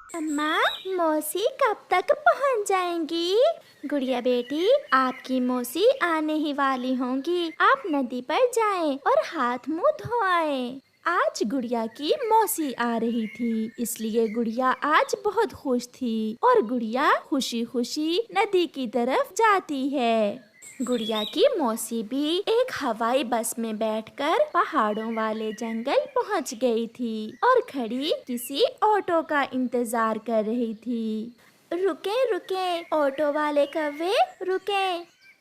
अम्मा, मौसी कब तक पहुंच जाएंगी? गुड़िया बेटी, आपकी मौसी आने ही वाली होंगी। आप नदी पर जाएं और हाथ मुंह धो आएं। आज गुड़िया की मौसी आ रही थी, इसलिए गुड़िया आज बहुत खुश थी और गुड़िया खुशी खुशी नदी की तरफ जाती है। गुड़िया की मौसी भी एक हवाई बस में बैठकर पहाड़ों वाले जंगल पहुंच गई थी और खड़ी किसी ऑटो का इंतजार कर रही थी। रुके रुके ऑटो वाले कव्वे, रुके।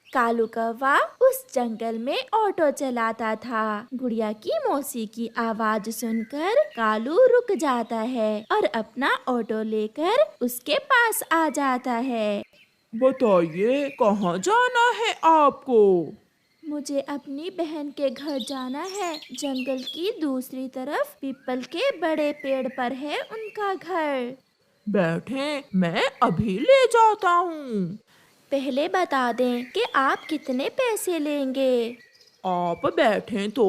कालू कौवा उस जंगल में ऑटो चलाता था। गुड़िया की मौसी की आवाज सुनकर कालू रुक जाता है और अपना ऑटो लेकर उसके पास आ जाता है। बताइए, कहाँ जाना है आपको? मुझे अपनी बहन के घर जाना है। जंगल की दूसरी तरफ पीपल के बड़े पेड़ पर है उनका घर। बैठे, मैं अभी ले जाता हूँ। पहले बता दें कि आप कितने पैसे लेंगे। आप बैठे तो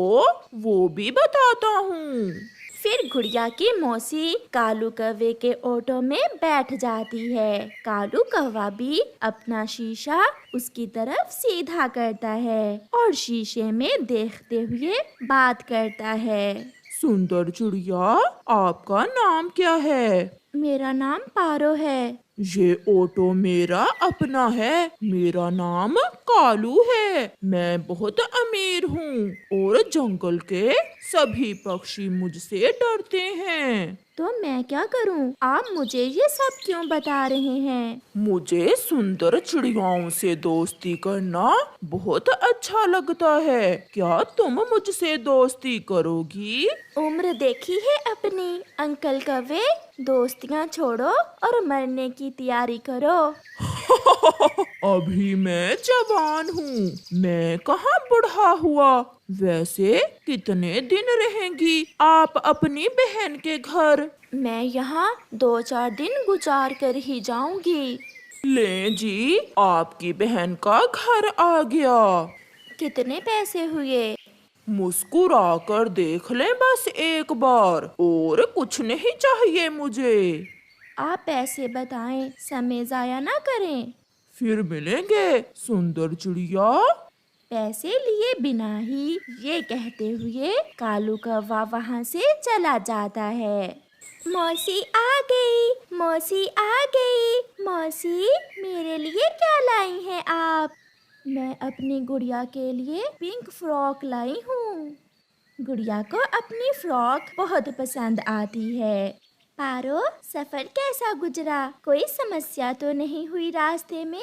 वो भी बताता हूँ। फिर गुड़िया की मौसी कालू कौवे के ऑटो में बैठ जाती है। कालू कौवा भी अपना शीशा उसकी तरफ सीधा करता है और शीशे में देखते हुए बात करता है। सुंदर चिड़िया, आपका नाम क्या है? मेरा नाम पारो है। ये ऑटो मेरा अपना है। मेरा नाम कालू है। मैं बहुत अमीर हूँ और जंगल के सभी पक्षी मुझसे डरते हैं। तो मैं क्या करूं? आप मुझे ये सब क्यों बता रहे हैं? मुझे सुंदर चिड़ियाओं से दोस्ती करना बहुत अच्छा लगता है। क्या तुम मुझसे दोस्ती करोगी? उम्र देखी है अपनी, अंकल कौवे। दोस्तियां छोड़ो और मरने की तैयारी करो। अभी मैं जवान हूँ, मैं कहाँ बूढ़ा हुआ। वैसे कितने दिन रहेंगी आप अपनी बहन के घर? मैं यहाँ 2-4 दिन गुजार कर ही जाऊंगी। ले जी, आपकी बहन का घर आ गया। कितने पैसे हुए? मुस्कुरा कर देख लें बस एक बार, और कुछ नहीं चाहिए मुझे। आप पैसे बताएं, समय जाया ना करें। फिर मिलेंगे सुंदर चिड़िया। पैसे लिए बिना ही ये कहते हुए कालू कौवा वहाँ से चला जाता है। मौसी आ गई, मौसी आ गई। मौसी, मेरे लिए क्या लाई हैं आप? मैं अपनी गुड़िया के लिए पिंक फ्रॉक लाई हूँ। गुड़िया को अपनी फ्रॉक बहुत पसंद आती है। पारो, सफर कैसा गुजरा? कोई समस्या तो नहीं हुई रास्ते में?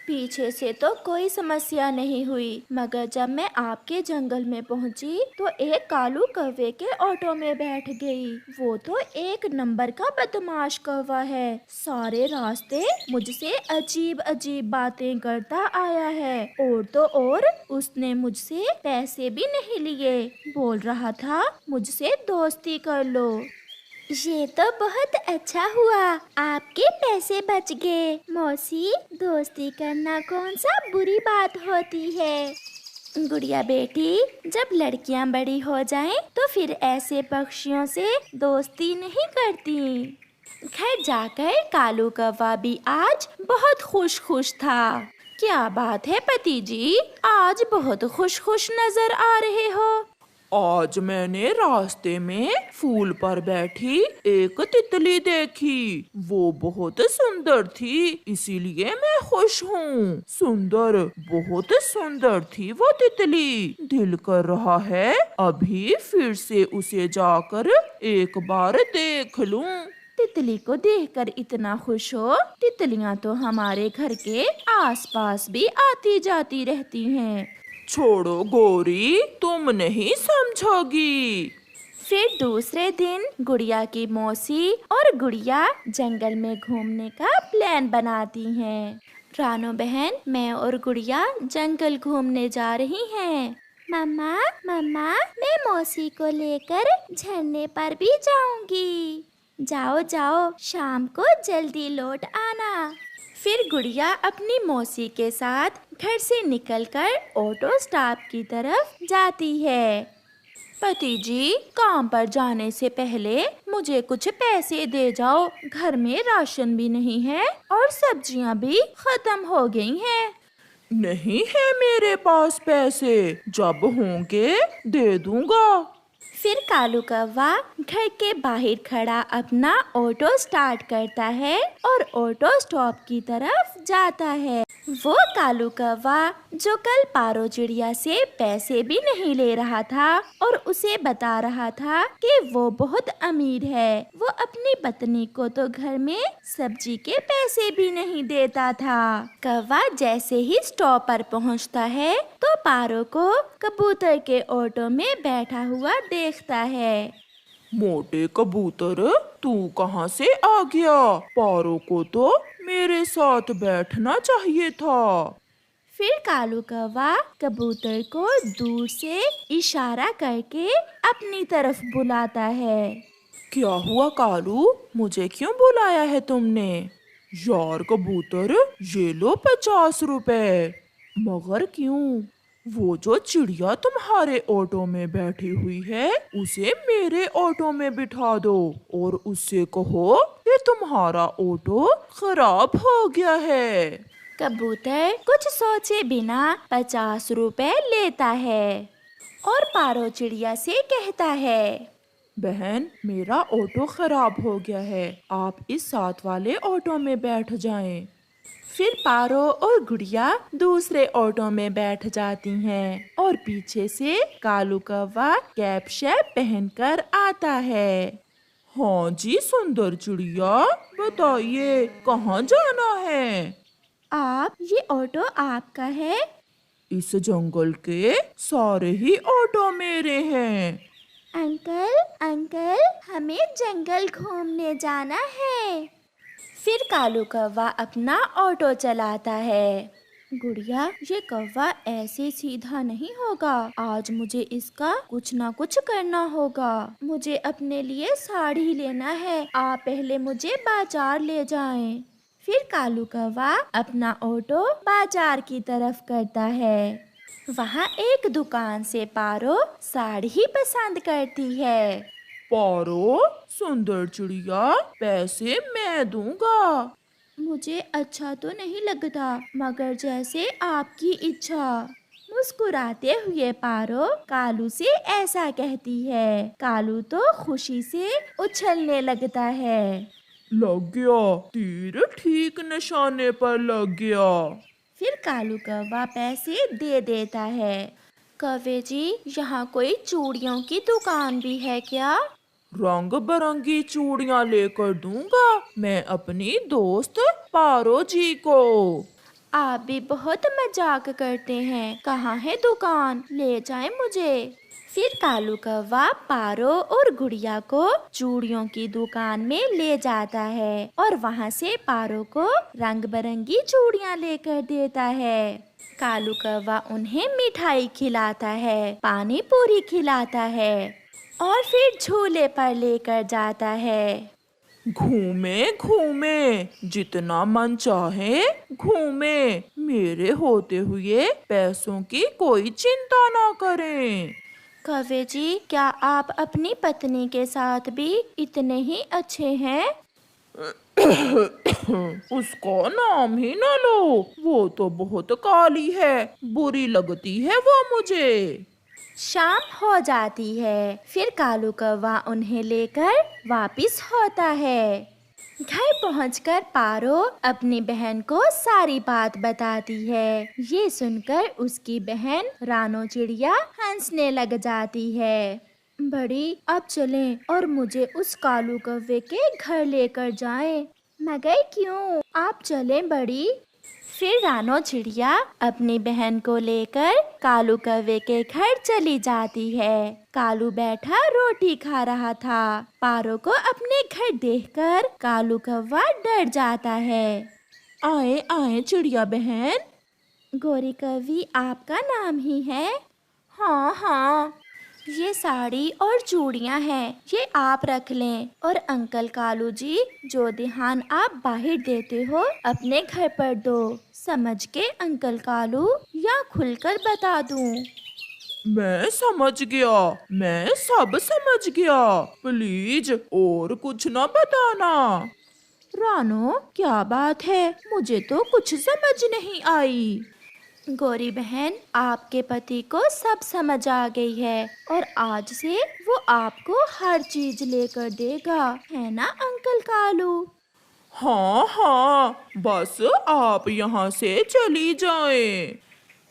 पीछे से तो कोई समस्या नहीं हुई, मगर जब मैं आपके जंगल में पहुंची तो एक कालू कौवे के ऑटो में बैठ गई। वो तो एक नंबर का बदमाश कौवा है। सारे रास्ते मुझसे अजीब अजीब बातें करता आया है, और तो और उसने मुझसे पैसे भी नहीं लिए। बोल रहा था मुझसे दोस्ती कर लो। ये तो बहुत अच्छा हुआ, आपके पैसे बच गए। मौसी, दोस्ती करना कौन सा बुरी बात होती है? गुड़िया बेटी, जब लड़कियां बड़ी हो जाएं तो फिर ऐसे पक्षियों से दोस्ती नहीं करती। घर जाकर कालू कौवा भी आज बहुत खुश था। क्या बात है पति जी, आज बहुत खुश नजर आ रहे हो। आज मैंने रास्ते में फूल पर बैठी एक तितली देखी। वो बहुत सुंदर थी, इसीलिए मैं खुश हूँ। सुंदर, बहुत सुंदर थी वो तितली। दिल कर रहा है अभी फिर से उसे जाकर एक बार देख लूं। तितली को देखकर इतना खुश हो? तितलियां तो हमारे घर के आसपास भी आती जाती रहती हैं। छोड़ो गौरी, तुम नहीं समझोगी। फिर दूसरे दिन गुड़िया की मौसी और गुड़िया जंगल में घूमने का प्लान बनाती हैं। रानो बहन, मैं और गुड़िया जंगल घूमने जा रही हैं। मम्मा, मम्मा, मैं मौसी को लेकर झरने पर भी जाऊंगी। जाओ जाओ, शाम को जल्दी लौट आना। फिर गुड़िया अपनी मौसी के साथ घर से निकलकर ऑटो स्टॉप की तरफ जाती है। पति जी, काम पर जाने से पहले मुझे कुछ पैसे दे जाओ। घर में राशन भी नहीं है और सब्जियां भी खत्म हो गई हैं। नहीं है मेरे पास पैसे, जब होंगे दे दूंगा। फिर कालू कौवा घर के बाहर खड़ा अपना ऑटो स्टार्ट करता है और ऑटो स्टॉप की तरफ जाता है। वो कालू कौवा जो कल पारो चिड़िया से पैसे भी नहीं ले रहा था और उसे बता रहा था कि वो बहुत अमीर है, वो अपनी पत्नी को तो घर में सब्जी के पैसे भी नहीं देता था। कौवा जैसे ही स्टॉप पर पहुंचता है तो पारो को कबूतर के ऑटो में बैठा हुआ देखता है। मोटे कबूतर, तू कहाँ से आ गया? पारो को तो मेरे साथ बैठना चाहिए था। फिर कालू कौवा कबूतर को दूर से इशारा करके अपनी तरफ बुलाता है। क्या हुआ कालू, मुझे क्यों बुलाया है तुमने? यार कबूतर, ये लो 50 रुपए। मगर क्यों? वो जो चिड़िया तुम्हारे ऑटो में बैठी हुई है उसे मेरे ऑटो में बिठा दो और उससे कहो कि तुम्हारा ऑटो खराब हो गया है। कबूतर कुछ सोचे बिना 50 रुपए लेता है और पारो चिड़िया से कहता है, बहन, मेरा ऑटो खराब हो गया है, आप इस साथ वाले ऑटो में बैठ जाएं। फिर पारो और गुड़िया दूसरे ऑटो में बैठ जाती हैं और पीछे से कालू कौवा कैप शैप पहनकर आता है। हाँ जी सुंदर चिड़िया, बताइए कहाँ जाना है? आप, ये ऑटो आपका है? इस जंगल के सारे ही ऑटो मेरे हैं। अंकल, अंकल, हमें जंगल घूमने जाना है। फिर कालू कौवा अपना ऑटो चलाता है। गुड़िया, ये कौवा ऐसे सीधा नहीं होगा, आज मुझे इसका कुछ ना कुछ करना होगा। मुझे अपने लिए साड़ी लेना है, आप पहले मुझे बाजार ले जाएं। फिर कालू कौवा अपना ऑटो बाजार की तरफ करता है। वहाँ एक दुकान से पारो साड़ी पसंद करती है। पारो, सुंदर चिड़िया, पैसे मैं दूंगा। मुझे अच्छा तो नहीं लगता, मगर जैसे आपकी इच्छा। मुस्कुराते हुए पारो कालू से ऐसा कहती है। कालू तो खुशी से उछलने लगता है। लग गया, तीर ठीक निशाने पर लग गया। फिर कालू कौवा पैसे दे देता है। कौवे जी, यहाँ कोई चूड़ियों की दुकान भी है क्या? रंग बिरंगी चूड़ियाँ लेकर दूंगा मैं अपनी दोस्त पारो जी को। आप भी बहुत मजाक करते हैं, कहाँ है दुकान, ले जाए मुझे। फिर कालू कौवा पारो और गुड़िया को चूड़ियों की दुकान में ले जाता है और वहाँ से पारो को रंग बिरंगी चूड़ियाँ लेकर देता है। कालू कौवा उन्हें मिठाई खिलाता है, पानी पूरी खिलाता है और फिर झूले पर लेकर जाता है। घूमे घूमे, जितना मन चाहे घूमे, मेरे होते हुए पैसों की कोई चिंता ना करें। कौवे जी, क्या आप अपनी पत्नी के साथ भी इतने ही अच्छे हैं? उसका नाम ही न लो, वो तो बहुत काली है, बुरी लगती है वो मुझे। शाम हो जाती है। फिर कालू कौवा उन्हें लेकर वापिस होता है। घर पहुंचकर पारो अपनी बहन को सारी बात बताती है। ये सुनकर उसकी बहन रानो चिड़िया हंसने लग जाती है। बड़ी, अब चलें और मुझे उस कालू कौवे के घर लेकर जाएं। मगर क्यों? आप चलें बड़ी। फिर रानो चिड़िया अपनी बहन को लेकर कालू कौवे के घर चली जाती है। कालू बैठा रोटी खा रहा था। पारो को अपने घर देखकर कालू कौवा डर जाता है। आए आए चिड़िया बहन। गोरी कौवी आपका नाम ही है? हाँ हाँ, ये साड़ी और चूड़ियाँ हैं, ये आप रख लें। और अंकल कालू जी, जो ध्यान आप बाहर देते हो अपने घर पर दो। समझ के अंकल कालू, या खुलकर बता दूं? मैं समझ गया, मैं सब समझ गया। प्लीज और कुछ ना बताना। रानो, क्या बात है? मुझे तो कुछ समझ नहीं आई। गौरी बहन, आपके पति को सब समझ आ गई है और आज से वो आपको हर चीज लेकर देगा, है ना अंकल कालू? हाँ हाँ, बस आप यहाँ से चली जाएं।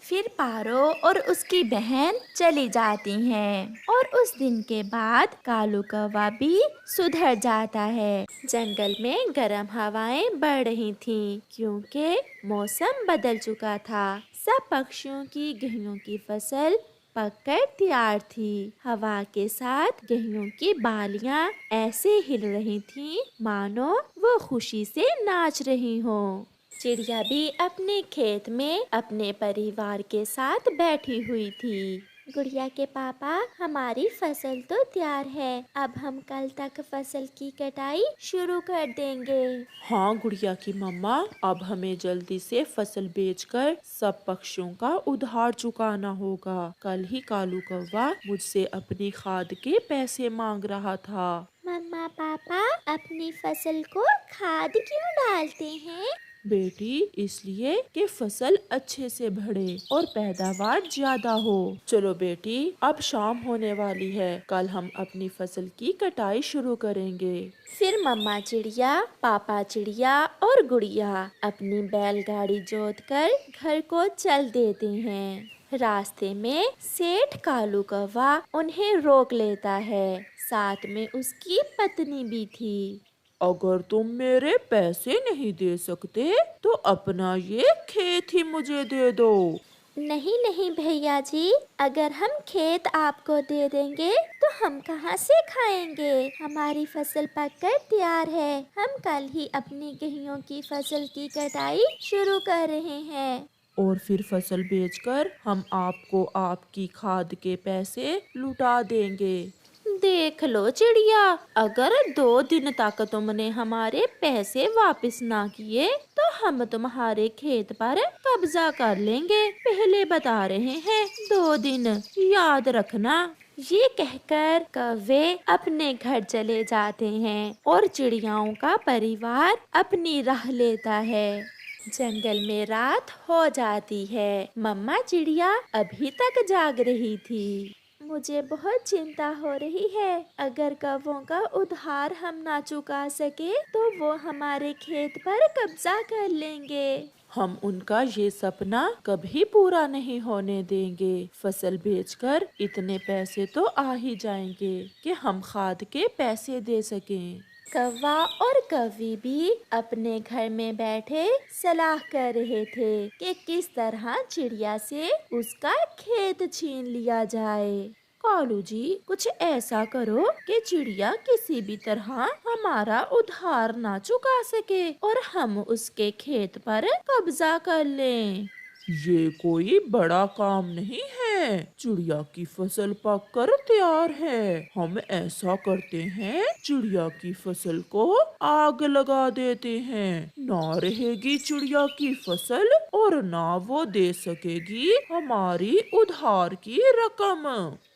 फिर पारो और उसकी बहन चली जाती हैं और उस दिन के बाद कालू कौवा भी सुधर जाता है। जंगल में गर्म हवाएं बढ़ रही थीं क्योंकि मौसम बदल चुका था। सब पक्षियों की गेहूं की फसल पककर तैयार थी। हवा के साथ गेहूं की बालियां ऐसे हिल रही थीं मानो वो खुशी से नाच रही हों। चिड़िया भी अपने खेत में अपने परिवार के साथ बैठी हुई थी। गुड़िया के पापा, हमारी फसल तो तैयार है। अब हम कल तक फसल की कटाई शुरू कर देंगे। हाँ गुड़िया की मम्मा, अब हमें जल्दी से फसल बेचकर सब पक्षियों का उधार चुकाना होगा। कल ही कालू कौवा मुझसे अपनी खाद के पैसे मांग रहा था। मम्मा पापा, अपनी फसल को खाद क्यों डालते हैं? बेटी, इसलिए कि फसल अच्छे से बढ़े और पैदावार ज्यादा हो। चलो बेटी, अब शाम होने वाली है, कल हम अपनी फसल की कटाई शुरू करेंगे। फिर मम्मा चिड़िया, पापा चिड़िया और गुड़िया अपनी बैलगाड़ी जोतकर घर को चल देते हैं। रास्ते में सेठ कालू कौवा उन्हें रोक लेता है, साथ में उसकी पत्नी भी थी। अगर तुम मेरे पैसे नहीं दे सकते तो अपना ये खेत ही मुझे दे दो। नहीं नहीं भैया जी, अगर हम खेत आपको दे देंगे तो हम कहाँ से खाएंगे? हमारी फसल पककर तैयार है। हम कल ही अपनी गेहूं की फसल की कटाई शुरू कर रहे हैं। और फिर फसल बेचकर हम आपको आपकी खाद के पैसे लुटा देंगे। देख लो चिड़िया, अगर 2 दिन तक तुमने हमारे पैसे वापस ना किए तो हम तुम्हारे खेत पर कब्जा कर लेंगे। पहले बता रहे हैं, 2 दिन याद रखना। ये कहकर कौवे अपने घर चले जाते हैं और चिड़ियाओं का परिवार अपनी राह लेता है। जंगल में रात हो जाती है। मम्मा चिड़िया अभी तक जाग रही थी। मुझे बहुत चिंता हो रही है। अगर कौवों का उधार हम ना चुका सके तो वो हमारे खेत पर कब्जा कर लेंगे। हम उनका ये सपना कभी पूरा नहीं होने देंगे। फसल बेचकर इतने पैसे तो आ ही जाएंगे कि हम खाद के पैसे दे सकें। कौवा और कौवी भी अपने घर में बैठे सलाह कर रहे थे कि किस तरह चिड़िया से उसका खेत छीन लिया जाए। कालू जी, कुछ ऐसा करो कि चिड़िया किसी भी तरह हमारा उधार ना चुका सके और हम उसके खेत पर कब्जा कर लें। ये कोई बड़ा काम नहीं है। चिड़िया की फसल पककर तैयार है। हम ऐसा करते हैं, चिड़िया की फसल को आग लगा देते हैं। ना रहेगी चिड़िया की फसल और ना वो दे सकेगी हमारी उधार की रकम।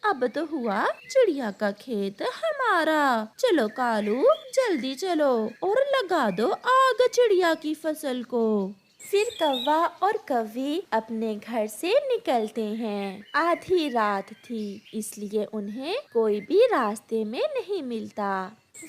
अब तो हुआ चिड़िया का खेत हमारा। चलो कालू, जल्दी चलो और लगा दो आग चिड़िया की फसल को। फिर कौवा और कौवी अपने घर से निकलते हैं। आधी रात थी, इसलिए उन्हें कोई भी रास्ते में नहीं मिलता।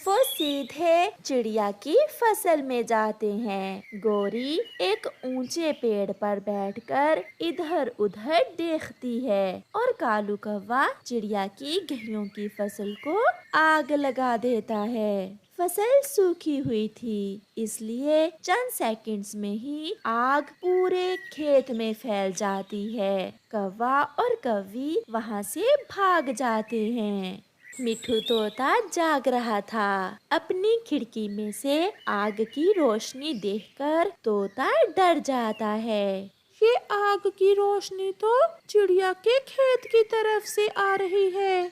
वो सीधे चिड़िया की फसल में जाते हैं। गोरी एक ऊंचे पेड़ पर बैठकर इधर उधर देखती है और कालू कौवा चिड़िया की गेहूं की फसल को आग लगा देता है। फसल सूखी हुई थी, इसलिए चंद सेकंड्स में ही आग पूरे खेत में फैल जाती है। कौवा और कौवी वहाँ से भाग जाते हैं। मिठू तोता जाग रहा था। अपनी खिड़की में से आग की रोशनी देखकर तोता डर जाता है। ये आग की रोशनी तो चिड़िया के खेत की तरफ से आ रही है।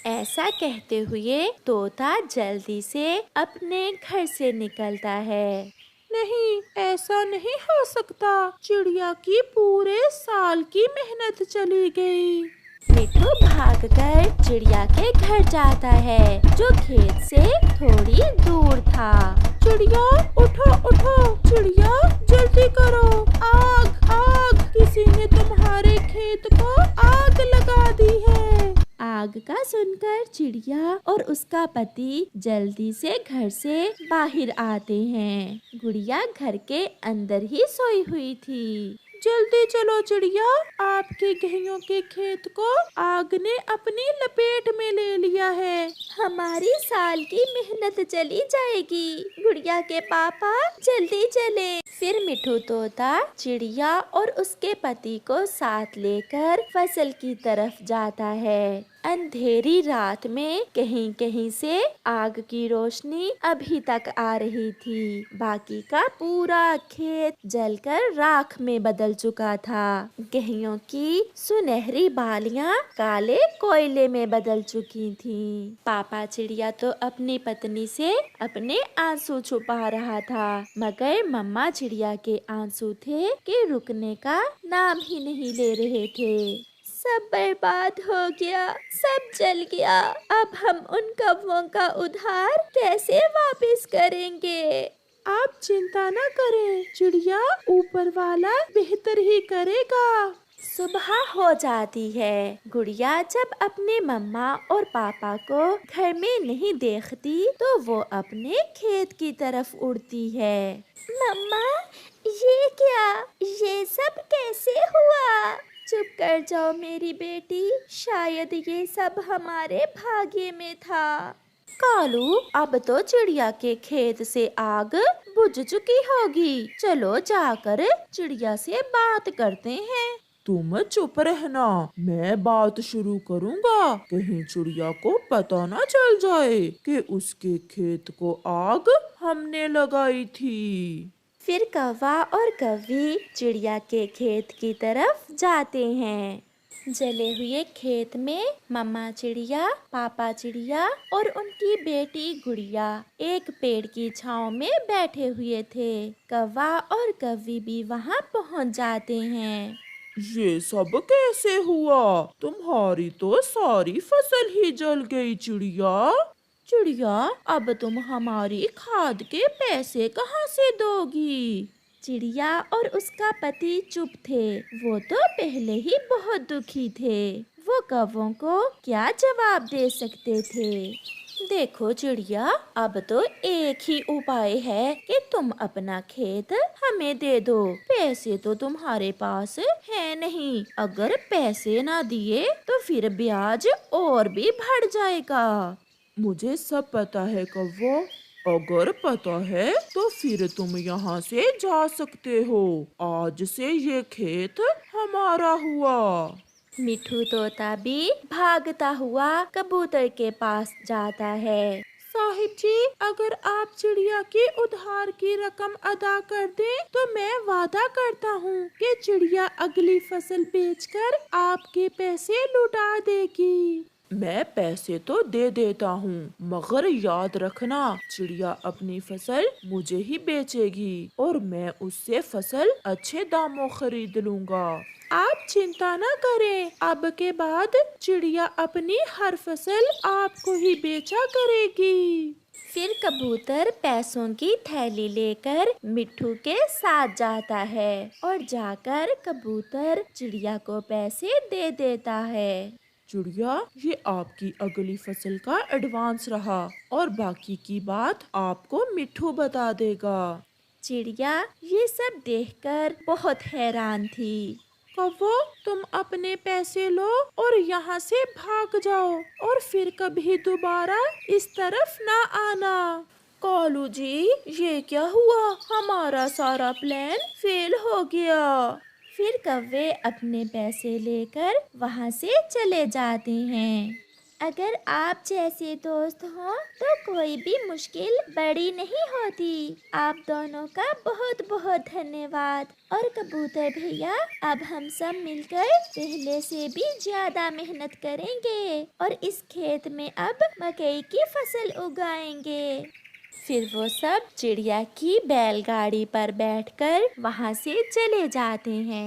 ऐसा कहते हुए तोता जल्दी से अपने घर से निकलता है। नहीं, ऐसा नहीं हो सकता। चिड़िया की पूरे साल की मेहनत चली गई। मिट्ठू भागकर चिड़िया के घर जाता है, जो खेत से थोड़ी दूर था। चिड़िया उठो उठो, चिड़िया जल्दी करो, आग आग, किसी ने तुम्हारे खेत को आग लगा दी है। आग का सुनकर चिड़िया और उसका पति जल्दी से घर से बाहर आते हैं। गुड़िया घर के अंदर ही सोई हुई थी। जल्दी चलो चिड़िया, आपके गेहूं के खेत को आग ने अपनी लपेट में ले लिया है। हमारी साल की मेहनत चली जाएगी। गुड़िया के पापा जल्दी चले। फिर मिट्ठू तोता चिड़िया और उसके पति को साथ लेकर फसल की तरफ जाता है। अंधेरी रात में कहीं कहीं से आग की रोशनी अभी तक आ रही थी। बाकी का पूरा खेत जलकर राख में बदल चुका था। गेहूं की सुनहरी बालियां काले कोयले में बदल चुकी थीं। पापा चिड़िया तो अपनी पत्नी से अपने आंसू छुपा रहा था, मगर मम्मा चिड़िया के आंसू थे कि रुकने का नाम ही नहीं ले रहे थे। सब बर्बाद हो गया, सब जल गया। अब हम उन कौवों का उद्धार कैसे वापस करेंगे? आप चिंता न करें चिड़िया, ऊपर वाला बेहतर ही करेगा। सुबह हो जाती है। गुड़िया जब अपने मम्मा और पापा को घर में नहीं देखती तो वो अपने खेत की तरफ उड़ती है। मम्मा, ये क्या? ये सब कैसे हुआ? चुप कर जाओ मेरी बेटी, शायद ये सब हमारे भाग्य में था। कालू, अब तो चिड़िया के खेत से आग बुझ चुकी होगी। चलो जाकर चिड़िया से बात करते हैं। तुम चुप रहना, मैं बात शुरू करूँगा। कहीं चिड़िया को पता न चल जाए कि उसके खेत को आग हमने लगाई थी। फिर कौवा और कौवी चिड़िया के खेत की तरफ जाते हैं। जले हुए खेत में मम्मा चिड़िया, पापा चिड़िया और उनकी बेटी गुड़िया एक पेड़ की छांव में बैठे हुए थे। कौवा और कौवी भी वहां पहुंच जाते हैं। ये सब कैसे हुआ? तुम्हारी तो सारी फसल ही जल गई चिड़िया। चिड़िया, अब तुम हमारी खाद के पैसे कहाँ से दोगी? चिड़िया और उसका पति चुप थे। वो तो पहले ही बहुत दुखी थे। वो कौवों को क्या जवाब दे सकते थे? देखो चिड़िया, अब तो एक ही उपाय है कि तुम अपना खेत हमें दे दो। पैसे तो तुम्हारे पास है नहीं। अगर पैसे ना दिए तो फिर ब्याज और भी बढ़ जाएगा। मुझे सब पता है कौवो, अगर पता है तो फिर तुम यहाँ से जा सकते हो। आज से ये खेत हमारा हुआ। मिट्ठू तोता भी भागता हुआ कबूतर के पास जाता है। साहिब जी, अगर आप चिड़िया की उधार की रकम अदा कर दें तो मैं वादा करता हूँ कि चिड़िया अगली फसल बेचकर आपके पैसे लौटा देगी। मैं पैसे तो दे देता हूँ, मगर याद रखना चिड़िया अपनी फसल मुझे ही बेचेगी और मैं उससे फसल अच्छे दामों खरीद लूँगा। आप चिंता न करें, अब के बाद चिड़िया अपनी हर फसल आपको ही बेचा करेगी। फिर कबूतर पैसों की थैली लेकर मिट्ठू के साथ जाता है और जाकर कबूतर चिड़िया को पैसे दे देता है। चिड़िया, ये आपकी अगली फसल का एडवांस रहा और बाकी की बात आपको मिट्ठू बता देगा। चिड़िया ये सब देखकर बहुत हैरान थी। कौवो, तुम अपने पैसे लो और यहाँ से भाग जाओ और फिर कभी दोबारा इस तरफ ना आना। कालू जी, ये क्या हुआ? हमारा सारा प्लान फेल हो गया। फिर कौवे अपने पैसे लेकर वहाँ से चले जाते हैं। अगर आप जैसे दोस्त हों तो कोई भी मुश्किल बड़ी नहीं होती। आप दोनों का बहुत बहुत धन्यवाद। और कबूतर भैया, अब हम सब मिलकर पहले से भी ज्यादा मेहनत करेंगे और इस खेत में अब मकई की फसल उगाएंगे। फिर वो सब चिड़िया की बैलगाड़ी पर बैठकर वहाँ से चले जाते हैं।